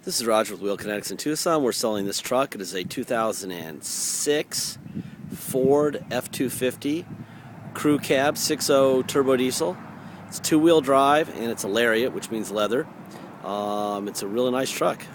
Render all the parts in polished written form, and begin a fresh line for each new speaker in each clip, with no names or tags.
This is Roger with Wheel Kinetics in Tucson. We're selling this truck. It is a 2006 Ford F250 crew cab 6.0 turbo diesel. It's two-wheel drive and it's a lariat, which means leather. It's a really nice truck.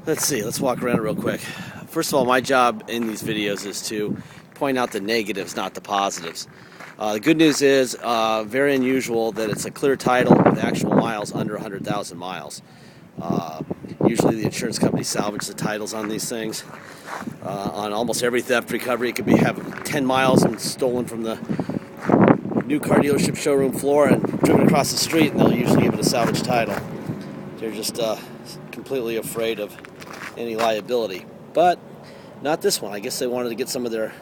Let's see. Let's walk around it real quick. First of all, my job in these videos is to point out the negatives, not the positives. The good news is, very unusual that it's a clear title with actual miles under 100,000 miles. Usually the insurance company salvages the titles on these things. On almost every theft recovery, it could have 10 miles and stolen from the new car dealership showroom floor and driven across the street, and they'll usually give it a salvage title. They're just completely afraid of any liability. But not this one. I guess they wanted to get some of their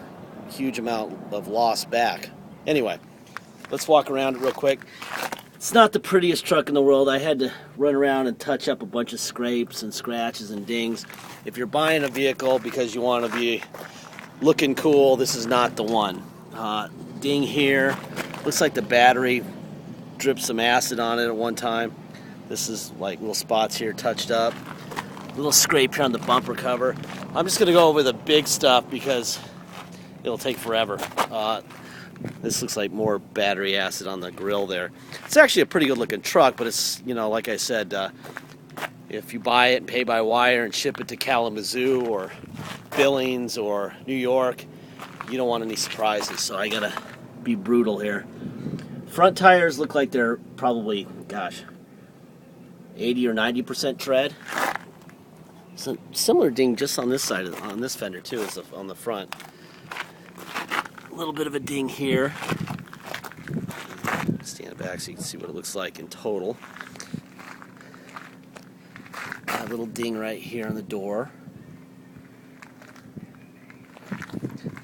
huge amount of loss back. Anyway, let's walk around it real quick. It's not the prettiest truck in the world. I had to run around and touch up a bunch of scrapes and scratches and dings. If you're buying a vehicle because you want to be looking cool, this is not the one. Ding here. Looks like the battery dripped some acid on it at one time. This is like little spots here touched up. Little scrape here on the bumper cover. I'm just going to go over the big stuff because it'll take forever. This looks like more battery acid on the grill there. It's actually a pretty good looking truck, but it's, you know, like I said, if you buy it and pay by wire and ship it to Kalamazoo or Billings or New York, you don't want any surprises, so I gotta be brutal here. Front tires look like they're probably, gosh, 80 or 90% tread. So similar ding just on this side, on this fender too, as on the front. A little bit of a ding here. Stand back so you can see what it looks like in total. A little ding right here on the door.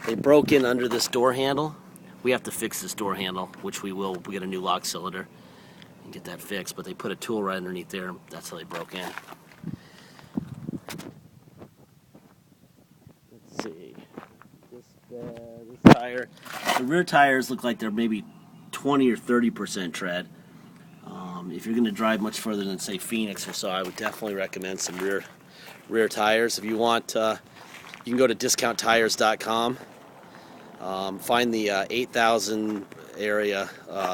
They broke in under this door handle. We have to fix this door handle, which we will. We get a new lock cylinder and get that fixed, but they put a tool right underneath there. That's how they broke in. Let's see. This tire, the rear tires look like they're maybe 20 or 30% tread. If you're going to drive much further than, say, Phoenix or so, I would definitely recommend some rear tires. If you want, you can go to discounttires.com. Find the 8000 area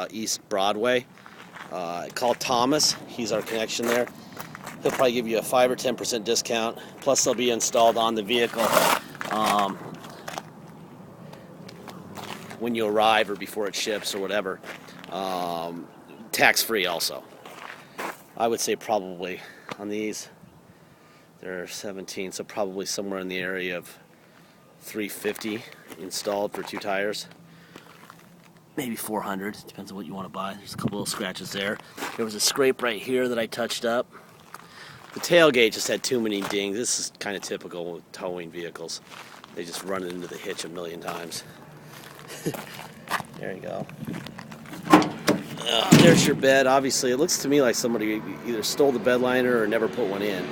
East Broadway. Call Thomas. He's our connection there. He'll probably give you a 5 or 10% discount. Plus, they'll be installed on the vehicle when you arrive or before it ships or whatever. Tax-free also. I would say probably on these, they're 17, so probably somewhere in the area of $350 installed for 2 tires. Maybe $400, depends on what you want to buy. There's a couple little scratches there. There was a scrape right here that I touched up. The tailgate just had too many dings. This is kind of typical with towing vehicles. They just run it into the hitch a million times. There you go. There's your bed. Obviously, it looks to me like somebody either stole the bed liner or never put one in.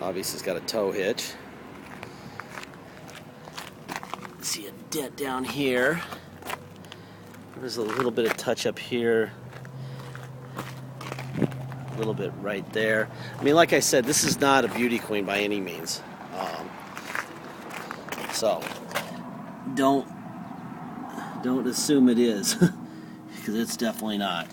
Obviously, it's got a tow hitch. See a dent down here. There's a little bit of touch up here. A little bit right there. I mean, like I said, this is not a beauty queen by any means. So don't assume it is, because it's definitely not.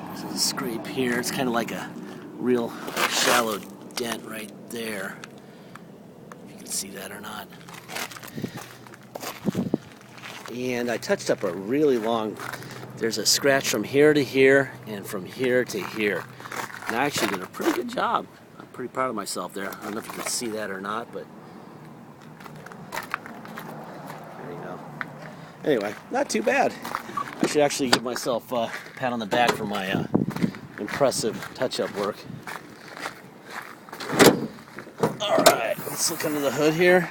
There's a scrape here. It's kind of like a real shallow dent right there. If you can see that or not. And I touched up a really long. There's a scratch from here to here and from here to here. And I actually did a pretty good job. I'm pretty proud of myself there. I don't know if you can see that or not, but there you go. Anyway, not too bad. I should actually give myself a pat on the back for my impressive touch-up work. Alright, let's look under the hood here.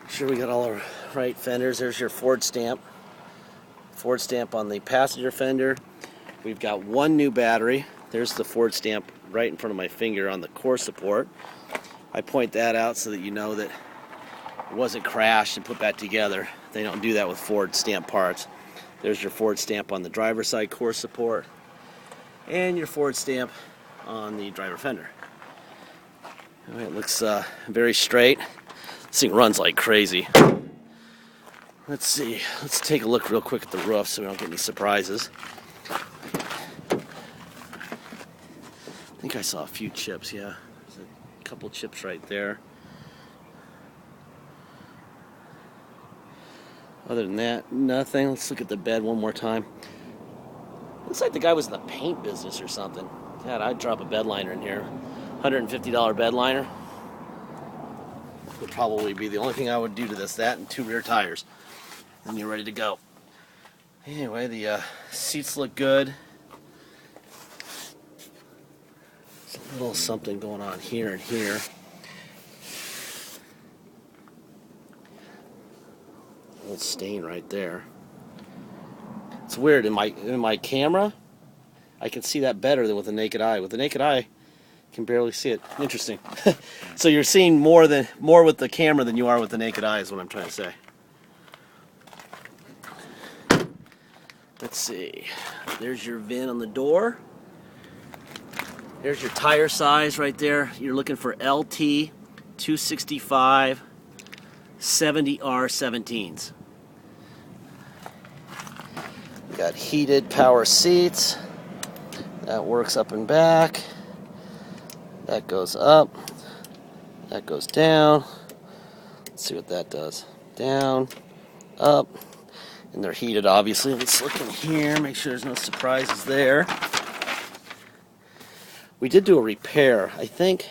Make sure we got all our right fenders. There's your Ford stamp. Ford stamp on the passenger fender. We've got one new battery. There's the Ford stamp right in front of my finger on the core support. I point that out so that you know that wasn't crashed and put back together. They don't do that with Ford stamp parts. There's your Ford stamp on the driver's side core support and your Ford stamp on the driver fender. All right, it looks very straight. This thing runs like crazy. Let's see. Let's take a look real quick at the roof so we don't get any surprises. I think I saw a few chips, yeah. There's a couple chips right there. Other than that, nothing. Let's look at the bed one more time. Looks like the guy was in the paint business or something. God, I'd drop a bed liner in here. $150 bed liner. Would probably be the only thing I would do to this. That and 2 rear tires. And you're ready to go. Anyway, the seats look good. There's a little something going on here and here. A little stain right there. It's weird. In my camera, I can see that better than with the naked eye. With the naked eye, I can barely see it. Interesting. So you're seeing more with the camera than you are with the naked eye, is what I'm trying to say. Let's see. There's your VIN on the door. There's your tire size right there. You're looking for LT 265 70R17s. Got heated power seats. That works up and back. That goes up. That goes down. Let's see what that does. Down, up. And they're heated, obviously. Let's look in here, make sure there's no surprises there. We did do a repair, I think.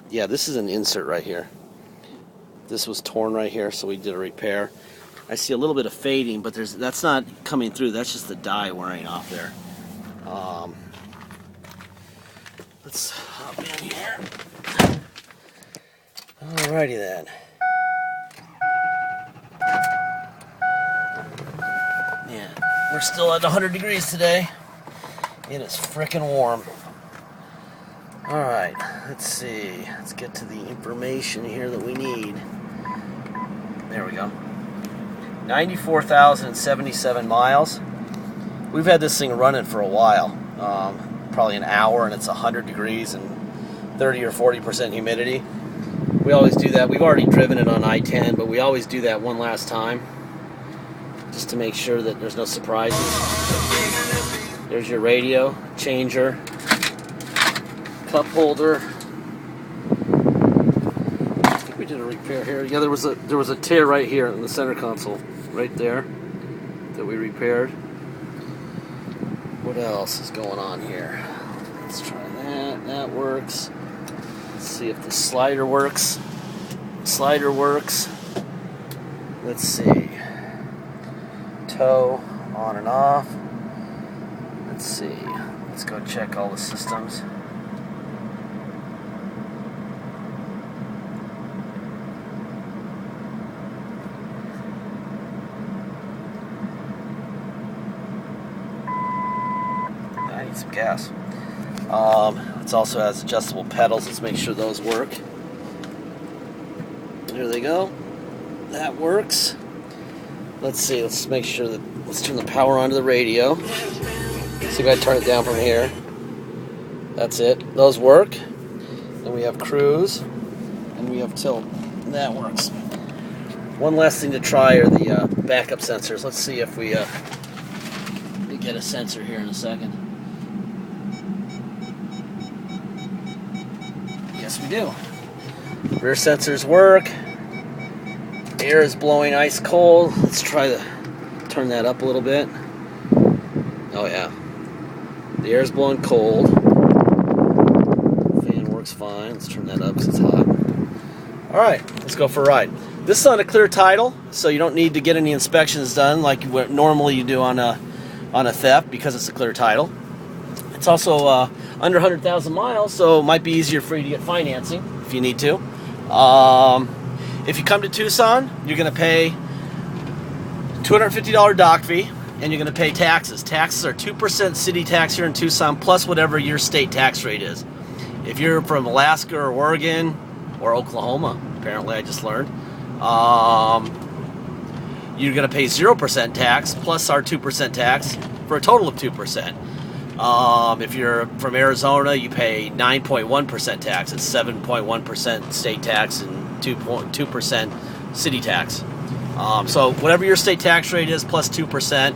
Yeah, this is an insert right here. This was torn right here, so we did a repair. I see a little bit of fading, but that's not coming through. That's just the dye wearing off there. Let's hop in here. Alrighty then. Man, we're still at 100 degrees today. It is frickin' warm. Alright, let's see. Let's get to the information here that we need. There we go. 94,077 miles. We've had this thing running for a while. Probably an hour, and it's 100 degrees and 30 or 40% humidity. We always do that. We've already driven it on I-10, but we always do that one last time, just to make sure that there's no surprises. There's your radio, changer, cup holder. I think we did a repair here. Yeah, there was a tear right here in the center console, right there, that we repaired. What else is going on here? Let's try that. That works. Let's see if the slider works. Slider works. Let's see. Tow on and off. Let's see. Let's go check all the systems. I need some gas. It also has adjustable pedals. Let's make sure those work. There they go. That works. Let's see. Let's make sure that. Let's turn the power on to the radio. So I gotta turn it down from here. That's it. Those work. Then we have cruise, and we have tilt. And that works. One last thing to try are the backup sensors. Let's see if we get a sensor here in a second. Yes, we do. Rear sensors work. Air is blowing ice cold. Let's try to turn that up a little bit. Oh yeah. The air is blowing cold. Fan works fine. Let's turn that up because it's hot. Alright, let's go for a ride. This is on a clear title, so you don't need to get any inspections done like what normally you do on a theft because it's a clear title. It's also under 100,000 miles, so it might be easier for you to get financing if you need to. If you come to Tucson, you're going to pay $250 dock fee, and you're going to pay taxes. Taxes are 2% city tax here in Tucson, plus whatever your state tax rate is. If you're from Alaska or Oregon, or Oklahoma, apparently I just learned. You're going to pay 0% tax plus our 2% tax for a total of 2%. If you're from Arizona, you pay 9.1% tax. It's 7.1% state tax and 2% city tax. So whatever your state tax rate is, plus 2%,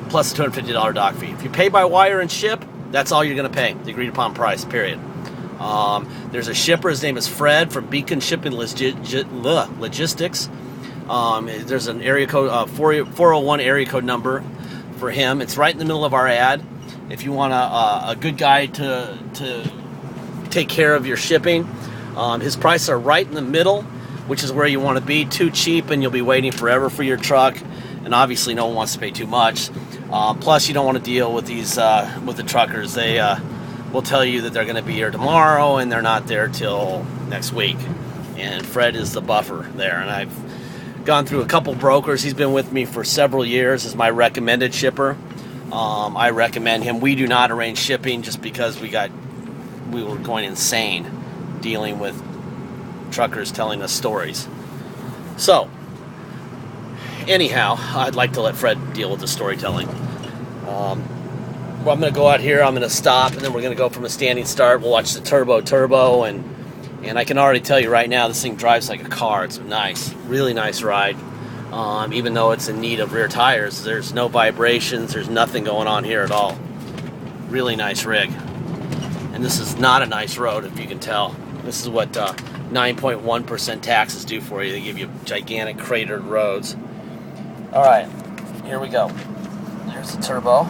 plus a $250 dock fee. If you pay by wire and ship, that's all you're going to pay, the agreed upon price, period. There's a shipper, his name is Fred from Beacon Shipping Logistics. There's an area code, 401 area code number for him. It's right in the middle of our ad. If you want a good guy to take care of your shipping, his prices are right in the middle, which is where you want to be. Too cheap and you'll be waiting forever for your truck, and obviously no one wants to pay too much. Plus you don't want to deal with these with the truckers. They will tell you that they're going to be here tomorrow and they're not there till next week, and Fred is the buffer there. And I've gone through a couple brokers. He's been with me for several years as my recommended shipper. I recommend him. We do not arrange shipping just because we were going insane dealing with truckers telling us stories. So anyhow, I'd like to let Fred deal with the storytelling. Well, I'm going to go out here, I'm going to stop, and then we're going to go from a standing start. We'll watch the turbo, and I can already tell you right now, this thing drives like a car. It's nice, really nice ride. Even though it's in need of rear tires, there's no vibrations, there's nothing going on here at all. Really nice rig. And this is not a nice road, if you can tell. This is what 9.1% taxes do for you. They give you gigantic cratered roads. All right, here we go. There's the turbo.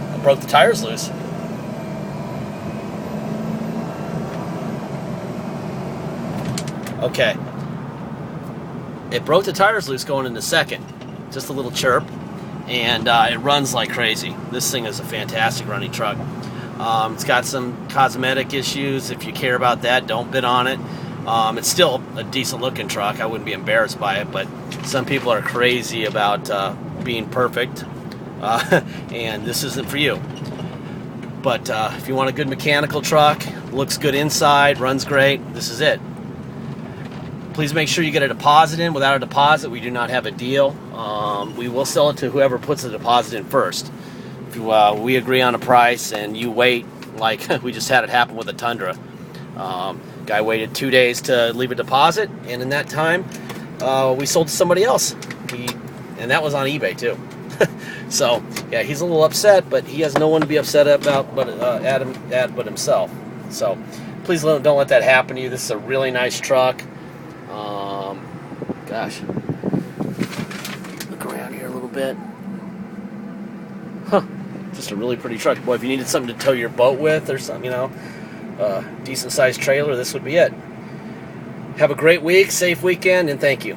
I broke the tires loose. Okay. It broke the tires loose going into second. Just a little chirp. And it runs like crazy. This thing is a fantastic running truck. It's got some cosmetic issues. If you care about that, don't bid on it. It's still a decent looking truck. I wouldn't be embarrassed by it, but some people are crazy about being perfect. And this isn't for you. But if you want a good mechanical truck, looks good inside, runs great, this is it. Please make sure you get a deposit in. Without a deposit, we do not have a deal. We will sell it to whoever puts the deposit in first. If we agree on a price and you wait, like we just had it happen with a Tundra. Guy waited 2 days to leave a deposit, and in that time, we sold to somebody else. And that was on eBay too. So yeah, he's a little upset, but he has no one to be upset about but himself. So please don't let that happen to you. This is a really nice truck. Gosh, look around here a little bit. Huh, just a really pretty truck. Boy, if you needed something to tow your boat with or something, decent sized trailer, this would be it. Have a great week, safe weekend, and thank you.